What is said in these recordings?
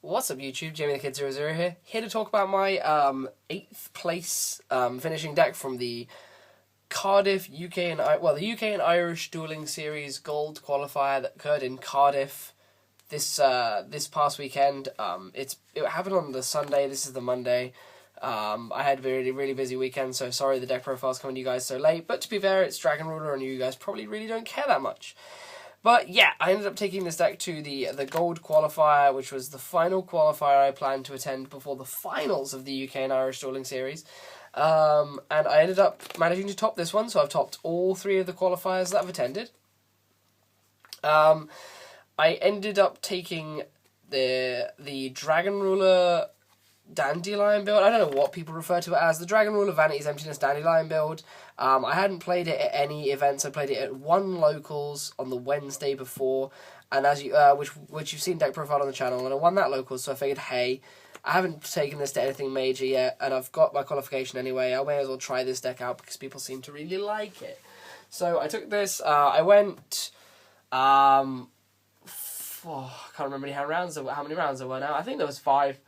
What's up YouTube, Jamie the Kid 00 here to talk about my 8th place finishing deck from the Cardiff, UK and the UK and Irish Dueling Series Gold Qualifier that occurred in Cardiff this past weekend. It happened on the Sunday, this is the Monday. I had a really busy weekend, so sorry the deck profile's coming to you guys so late, but to be fair, it's Dragon Ruler and you guys probably really don't care that much. But yeah, I ended up taking this deck to the Gold Qualifier, which was the final qualifier I planned to attend before the finals of the UK and Irish Dueling Series. And I ended up managing to top this one, so I've topped all 3 of the qualifiers that I've attended. I ended up taking the Dragon Ruler Dandelion build. I don't know what people refer to it as. The Dragon Ruler Vanity's Emptiness Dandelion build. I hadn't played it at any events. I played it at one locals on the Wednesday before, and as you which you've seen deck profile on the channel, and I won that locals. So I figured, hey, I haven't taken this to anything major yet, and I've got my qualification anyway. I may as well try this deck out because people seem to really like it. So I took this. I went. I can't remember how many rounds there were now. I think there was 5.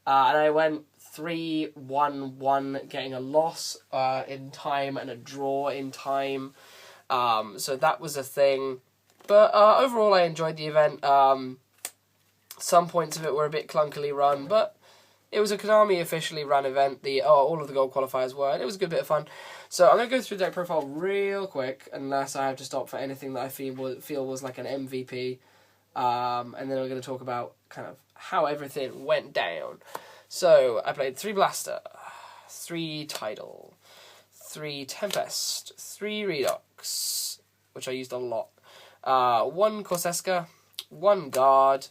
And I went 3-1-1, getting a loss in time and a draw in time. So that was a thing. But overall, I enjoyed the event. Some points of it were a bit clunkily run, but it was a Konami officially run event. All of the gold qualifiers were, and it was a good bit of fun. So I'm going to go through the deck profile real quick, unless I have to stop for anything that I feel was like an MVP. And then I'm going to talk about kind of how everything went down. So I played 3 Blaster, 3 Tidal, 3 Tempest, 3 Redox, which I used a lot, 1 Corseska, 1 Guard,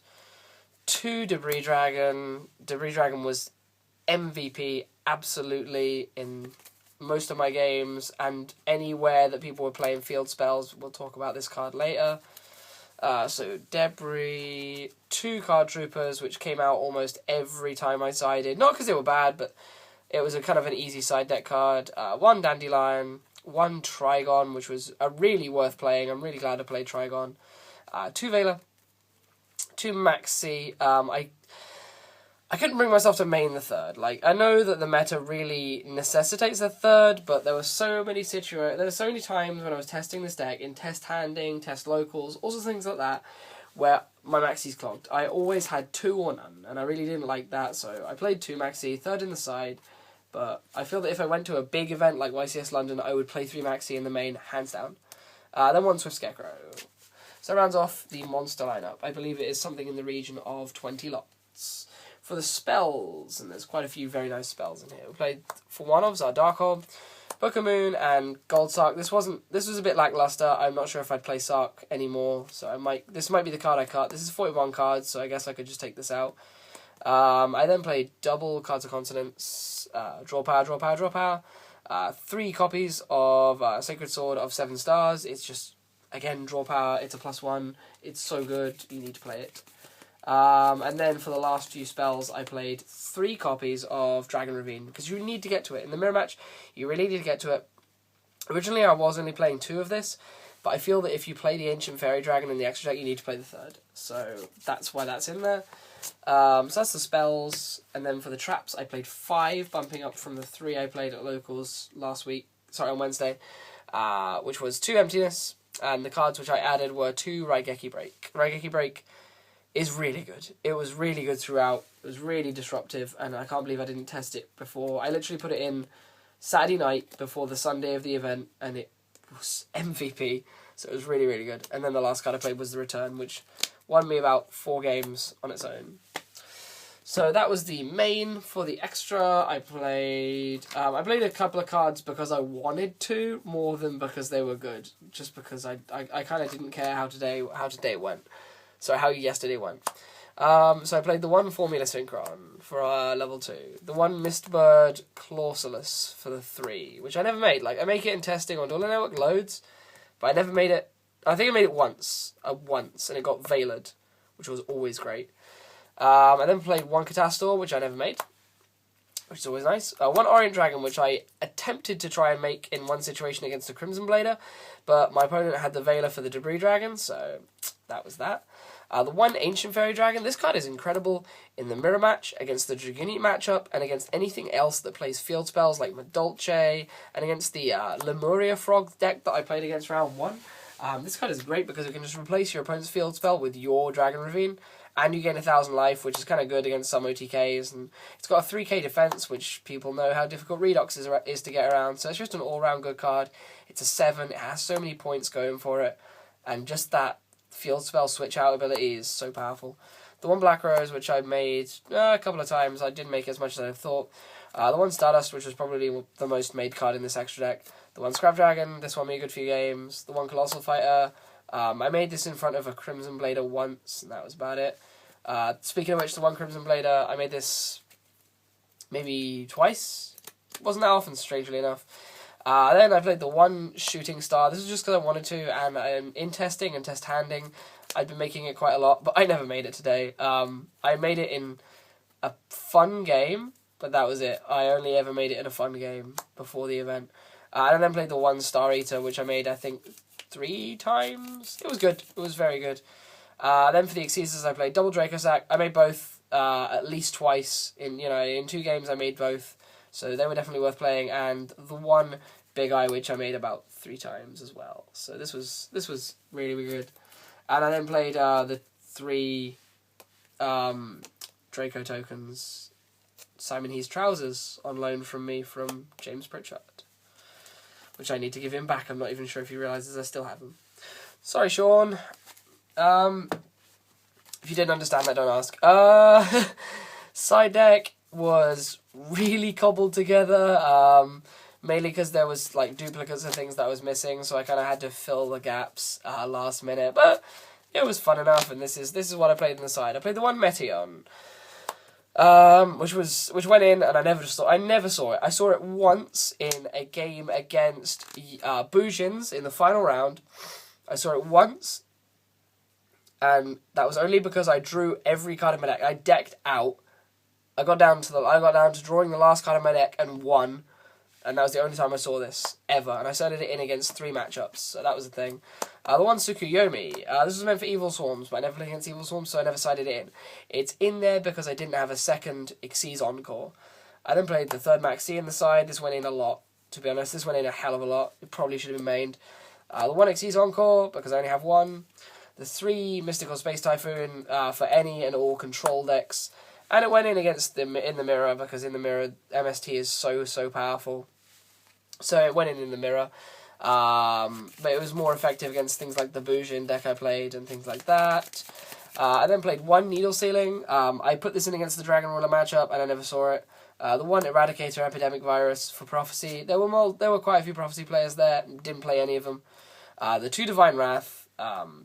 2 Debris Dragon. Debris Dragon was MVP absolutely in most of my games and anywhere that people were playing field spells. We'll talk about this card later. So Debris, 2 Card Troopers, which came out almost every time I sided. Not because they were bad, but it was a kind of an easy side deck card. 1 Dandelion, 1 Trigon, which was really worth playing. I'm really glad I played Trigon. 2 Veiler, 2 Maxi. I couldn't bring myself to main the 3rd. Like, I know that the meta really necessitates a 3rd, but there were so many times when I was testing this deck in test handing, test locals, all sorts of things like that, where my Maxis clogged. I always had 2 or none, and I really didn't like that, so I played 2 Maxi, 3rd in the side, but I feel that if I went to a big event like YCS London, I would play 3 Maxi in the main, hands down. Then 1 Swift Scarecrow. So that rounds off the monster lineup. I believe it is something in the region of 20 lots. For the spells, and there's quite a few very nice spells in here. We played for one of Darkhold, Book of Moon, and Gold Sark. This was a bit lackluster. I'm not sure if I'd play Sark anymore, so this might be the card I cut. This is 41 cards, so I guess I could just take this out. I then played double Cards of Consonance, draw power. 3 copies of Sacred Sword of 7 stars. It's just, again, draw power. It's a +1. It's so good. You need to play it. And then for the last few spells, I played 3 copies of Dragon Ravine, because you need to get to it. In the mirror match, you really need to get to it. Originally, I was only playing 2 of this, but I feel that if you play the Ancient Fairy Dragon in the extra deck, you need to play the 3rd. So that's why that's in there. So that's the spells. And then for the traps, I played 5, bumping up from the 3 I played at locals on Wednesday, which was 2 Emptiness. And the cards which I added were 2 Raigeki Break. Raigeki Break is really good. It was really good throughout. It was really disruptive, and I can't believe I didn't test it before. I literally put it in Saturday night before the Sunday of the event, and it was MVP, so it was really good. And then the last card I played was the Return, which won me about 4 games on its own. So that was the main. For the extra, I played a couple of cards because I wanted to, more than because they were good. Just because I kind of didn't care how today went. So how yesterday went. So I played the 1 Formula Synchron for level 2. The 1 Mistbird Clausulus for the 3, which I never made. Like, I make it in testing on Dueling Network loads, but I never made it. I think I made it once, and it got Veilered, which was always great. I then played 1 Catastor, which I never made. which is always nice. One Orient Dragon, which I attempted to try and make in one situation against a Crimson Blader, but my opponent had the Veiler for the Debris Dragon, so that was that. The one Ancient Fairy Dragon, this card is incredible in the mirror match, against the Dragonite matchup, and against anything else that plays field spells like Madolche, and against the Lemuria Frog deck that I played against round 1. This card is great because it can just replace your opponent's field spell with your Dragon Ravine, and you gain 1,000 life, which is kind of good against some OTKs, and it's got a 3k defense, which people know how difficult Redox is to get around, so it's just an all-round good card. It's a 7, it has so many points going for it, and just that field spell switch out ability is so powerful. The one Black Rose, which I made a couple of times, I didn't make as much as I thought. The one Stardust, which was probably the most made card in this extra deck. The one Scrap Dragon, this won me a good few games. The one Colossal Fighter, I made this in front of a Crimson Blader once, and that was about it. Speaking of which, the one Crimson Blader, I made this maybe twice. It wasn't that often, strangely enough. Then I played the one Shooting Star. This is just because I wanted to, and in testing and test handing, I'd been making it quite a lot, but I never made it today. I made it in a fun game, but that was it. I only ever made it in a fun game before the event. And then played the one Star Eater, which I made, I think, 3 times. It was good. It was very good. Then for the Exceeders, I played double Draco Sack. I made both at least twice. In 2 games, I made both. So they were definitely worth playing. And the one Big Eye, which I made about 3 times as well. So this was really, really good. And I then played the 3 Draco tokens, Simon Heath's Trousers, on loan from me from James Pritchard, which I need to give him back. I'm not even sure if he realises I still have them. Sorry, Sean. If you didn't understand that, don't ask. Side deck was really cobbled together, mainly because there was like duplicates and things that I was missing, so I kind of had to fill the gaps last minute. But it was fun enough, and this is what I played in the side. I played the one Meteon, which went in, and I never saw it. I saw it once in a game against Bujins in the final round. I saw it once, and that was only because I drew every card in my deck. I decked out. I got down to drawing the last card of my deck and won, and that was the only time I saw this ever. And I started it in against 3 matchups, so that was the thing. The one Tsukuyomi, this was meant for Evil Swarms, but I never played against Evil Swarms, so I never sided it in. It's in there because I didn't have a second Xyz Encore. I then played the 3rd Maxi in the side. This went in a lot, to be honest. This went in a hell of a lot. It probably should have been mained. The one Xyz Encore, because I only have 1. The 3 Mystical Space Typhoon for any and all control decks. And it went in against them in the mirror, because in the mirror, MST is so powerful. So it went in the mirror. But it was more effective against things like the Bujin deck I played and things like that. I then played one Needle Sealing. I put this in against the Dragon Ruler matchup, and I never saw it. The one Eradicator Epidemic Virus for Prophecy. There were quite a few Prophecy players there. Didn't play any of them. The 2 Divine Wrath.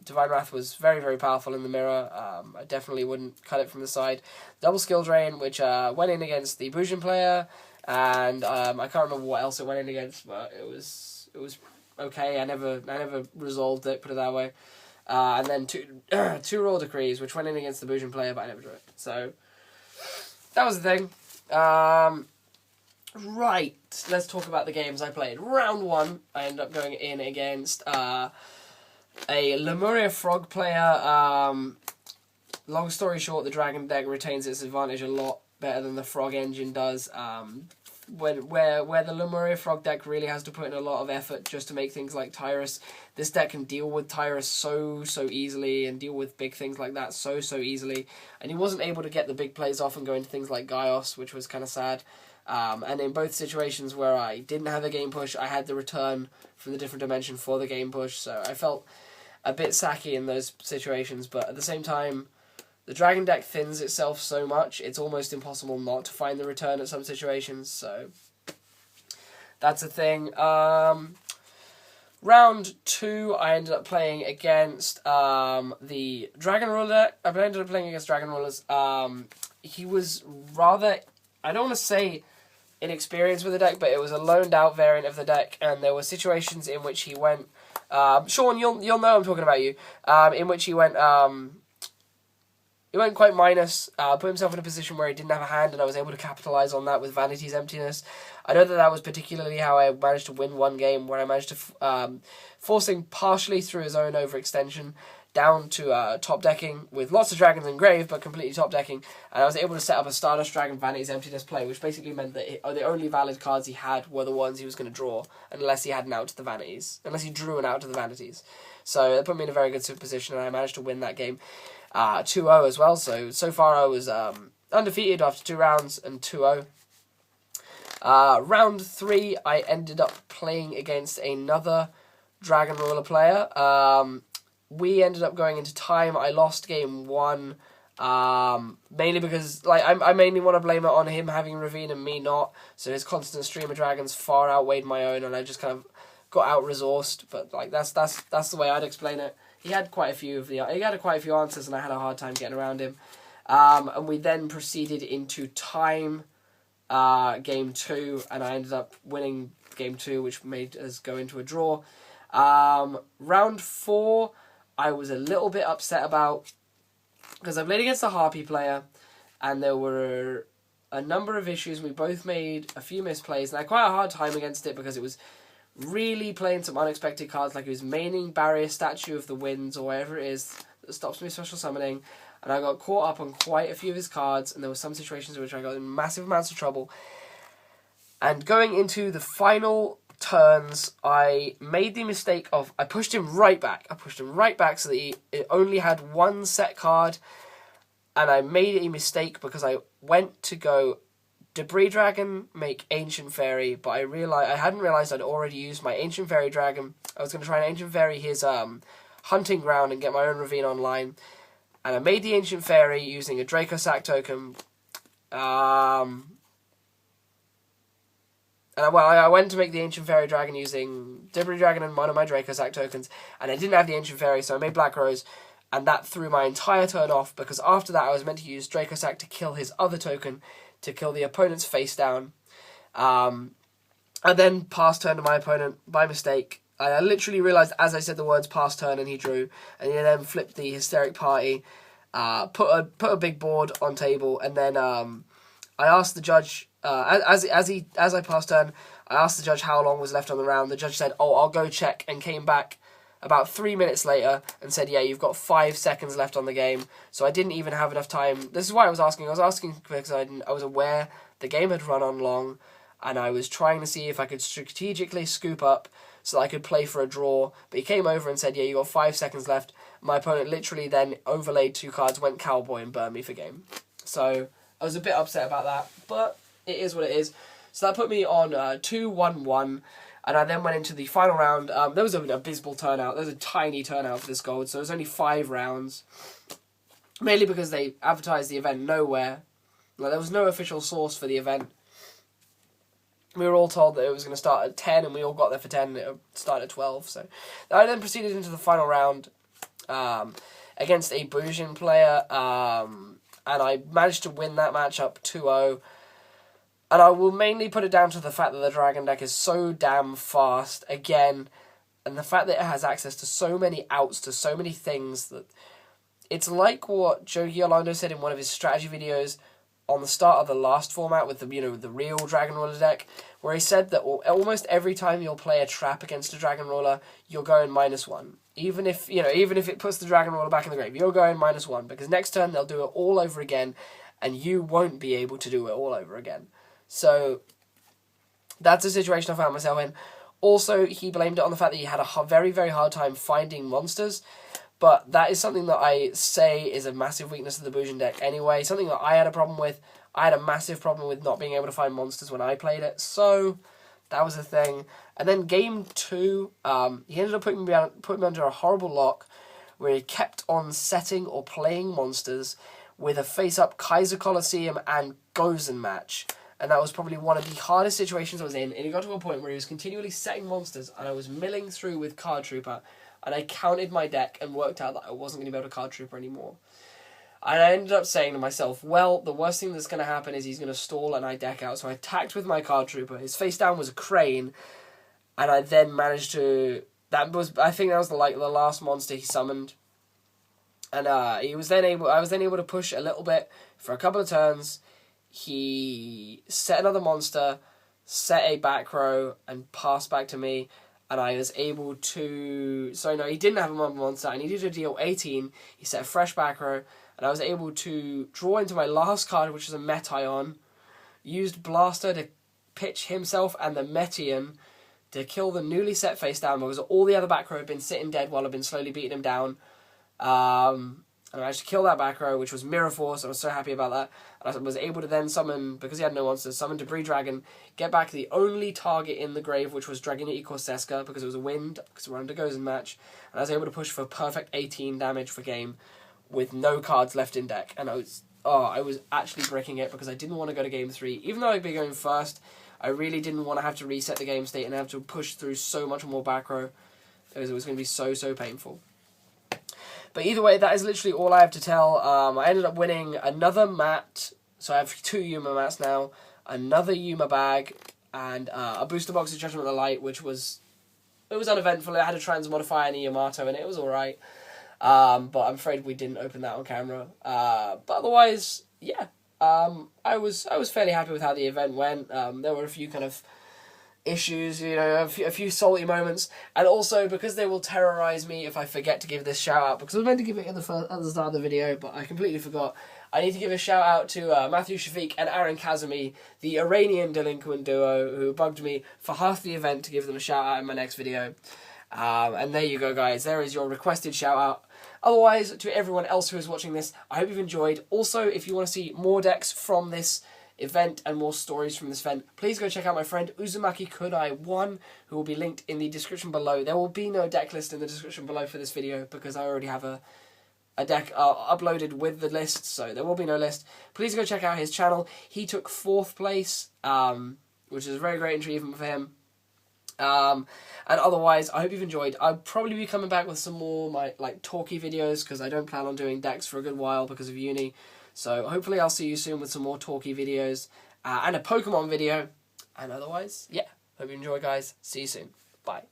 Divine Wrath was very powerful in the mirror. I definitely wouldn't cut it from the side. Double Skill Drain, which went in against the Bujin player, and I can't remember what else it went in against, but it was okay. I never resolved it, put it that way. And then two Royal Decrees, which went in against the Bujin player, but I never drew it. So that was the thing. Right, let's talk about the games I played. Round 1, I ended up going in against a Lemuria Frog player. Long story short, the Dragon deck retains its advantage a lot better than the Frog engine does. Where the Lemuria Frog deck really has to put in a lot of effort just to make things like Tyrus. This deck can deal with Tyrus so easily, and deal with big things like that so easily. And he wasn't able to get the big plays off and go into things like Gaios, which was kind of sad. And in both situations where I didn't have a game push, I had the return from the different dimension for the game push, so I felt a bit sacky in those situations, but at the same time, the Dragon deck thins itself so much, it's almost impossible not to find the return at some situations, so that's a thing. Round 2, I ended up playing against the Dragon Ruler deck. I ended up playing against Dragon Rulers. He was rather, I don't want to say inexperienced with the deck, but it was a loaned out variant of the deck, and there were situations in which he went, Sean, you'll know I'm talking about you, in which he went he went quite minus, put himself in a position where he didn't have a hand, and I was able to capitalise on that with Vanity's Emptiness. I know that that was particularly how I managed to win one game, where I managed to force him partially through his own overextension down to top decking with lots of dragons in grave, but completely top decking, and I was able to set up a Stardust Dragon Vanity's Emptiness play, which basically meant that the only valid cards he had were the ones he was going to draw, unless he had an out to the Vanities, unless he drew an out to the Vanities. So it put me in a very good position, and I managed to win that game 2-0 as well. So far I was undefeated after 2 rounds and 2-0. Round 3, I ended up playing against another Dragon Ruler player. We ended up going into time. I lost game 1, mainly because I mainly want to blame it on him having Ravine and me not. So his constant stream of dragons far outweighed my own, and I just kind of got out-resourced. But that's the way I'd explain it. He had quite a few answers, and I had a hard time getting around him. And we then proceeded into time, game 2, and I ended up winning game 2, which made us go into a draw. Round 4, I was a little bit upset about, because I played against a Harpy player, and there were a number of issues. We both made a few misplays, and I had quite a hard time against it because it was really playing some unexpected cards, like he was maining Barrier Statue of the Winds, or whatever it is that stops me special summoning, and I got caught up on quite a few of his cards, and there were some situations in which I got in massive amounts of trouble. And going into the final turns, I made the mistake of, I pushed him right back so that he only had one set card, and I made a mistake because I went to go Debris Dragon, make Ancient Fairy, but I hadn't realised I'd already used my Ancient Fairy Dragon. I was going to try and Ancient Fairy his Hunting Ground and get my own Ravine online, and I made the Ancient Fairy using a Draco Sack token. I went to make the Ancient Fairy Dragon using Debris Dragon and one of my Draco Sack tokens, and I didn't have the Ancient Fairy, so I made Black Rose, and that threw my entire turn off, because after that I was meant to use Draco Sack to kill his other token, to kill the opponent's face down. I then passed turn to my opponent by mistake. I literally realised as I said the words pass turn and he drew, and he then flipped the Hysteric Party, put a big board on table, and then I asked the judge, as I passed turn, I asked the judge how long was left on the round. The judge said, "Oh, I'll go check," and came back about 3 minutes later and said, "Yeah, you've got 5 seconds left on the game." So I didn't even have enough time. This is why I was asking. I was asking because I was aware the game had run on long, and I was trying to see if I could strategically scoop up so that I could play for a draw. But he came over and said, "Yeah, you got 5 seconds left." My opponent literally then overlaid 2 cards, went Cowboy, and burned me for game. So I was a bit upset about that, but it is what it is. So that put me on 2-1-1. And I then went into the final round. There was an abysmal turnout. There was a tiny turnout for this gold, so it was only 5 rounds. Mainly because they advertised the event nowhere. Like, there was no official source for the event. We were all told that it was going to start at 10, and we all got there for 10, and it started at 12. So I then proceeded into the final round against a Bujin player, and I managed to win that matchup 2-0. And I will mainly put it down to the fact that the Dragon deck is so damn fast, again, and the fact that it has access to so many outs, to so many things, that it's like what Joe Giolando said in one of his strategy videos on the start of the last format with the real Dragon Ruler deck, where he said that almost every time you'll play a trap against a Dragon Ruler, you're going -1. Even if it puts the Dragon Ruler back in the grave, you're going -1, because next turn they'll do it all over again, and you won't be able to do it all over again. So that's a situation I found myself in. Also, he blamed it on the fact that he had a very, very hard time finding monsters, but that is something that I say is a massive weakness of the Bujin deck anyway, something that I had a problem with. I had a massive problem with not being able to find monsters when I played it, so that was a thing. And then game 2, he ended up putting me under a horrible lock, where he kept on setting or playing monsters with a face-up Kaiser Colosseum and Gozen match. And that was probably one of the hardest situations I was in. And it got to a point where he was continually setting monsters, and I was milling through with Card Trooper, and I counted my deck and worked out that I wasn't going to be able to Card Trooper anymore. And I ended up saying to myself, well, the worst thing that's going to happen is he's going to stall and I deck out. So I attacked with my Card Trooper. His face down was a Crane, and I then managed to... I think that was the last monster he summoned. And I was then able to push a little bit for a couple of turns. He set another monster, set a back row, and passed back to me. And I was able to... So no, he didn't have a monster. I needed to deal 18. He set a fresh back row. And I was able to draw into my last card, which was a Metion. Used Blaster to pitch himself and the Metion to kill the newly set face down, because all the other back row had been sitting dead while I've been slowly beating him down. And I managed to kill that back row, which was Mirror Force. I was so happy about that. And I was able to then summon, because he had no monsters, summon Debris Dragon, get back the only target in the grave, which was Dragonite Corseska, because it was a wind, because we're under Gozen match. And I was able to push for perfect 18 damage for game with no cards left in deck. And I was actually bricking it, because I didn't want to go to game 3. Even though I'd be going first, I really didn't want to have to reset the game state and have to push through so much more back row. It was going to be so painful. But either way, that is literally all I have to tell. I ended up winning another mat, so I have 2 Yuma mats now, another Yuma bag, and a booster box of Judgment of the Light, which was uneventful. It had a Transmodifier and a Yamato, and it was alright. But I'm afraid we didn't open that on camera. But otherwise, yeah. I was fairly happy with how the event went. There were a few kind of issues, a few salty moments, and also because they will terrorize me if I forget to give this shout out, because I was meant to give it at the start of the video, but I completely forgot. I need to give a shout out to Matthew Shafiq and Aaron Kazemi, the Iranian delinquent duo, who bugged me for half the event to give them a shout out in my next video. And there you go, guys. There is your requested shout out. Otherwise, to everyone else who is watching this, I hope you've enjoyed. Also, if you want to see more decks from this event and more stories from this event, please go check out my friend Uzumaki Kunai 1, who will be linked in the description below. There will be no deck list in the description below for this video, because I already have a deck uploaded with the list, so there will be no list. Please go check out his channel. He took 4th place, which is a very great achievement for him. And otherwise, I hope you've enjoyed. I'll probably be coming back with some more talky videos, because I don't plan on doing decks for a good while because of uni. So hopefully I'll see you soon with some more talky videos and a Pokemon video. And otherwise, yeah, hope you enjoy, guys. See you soon. Bye.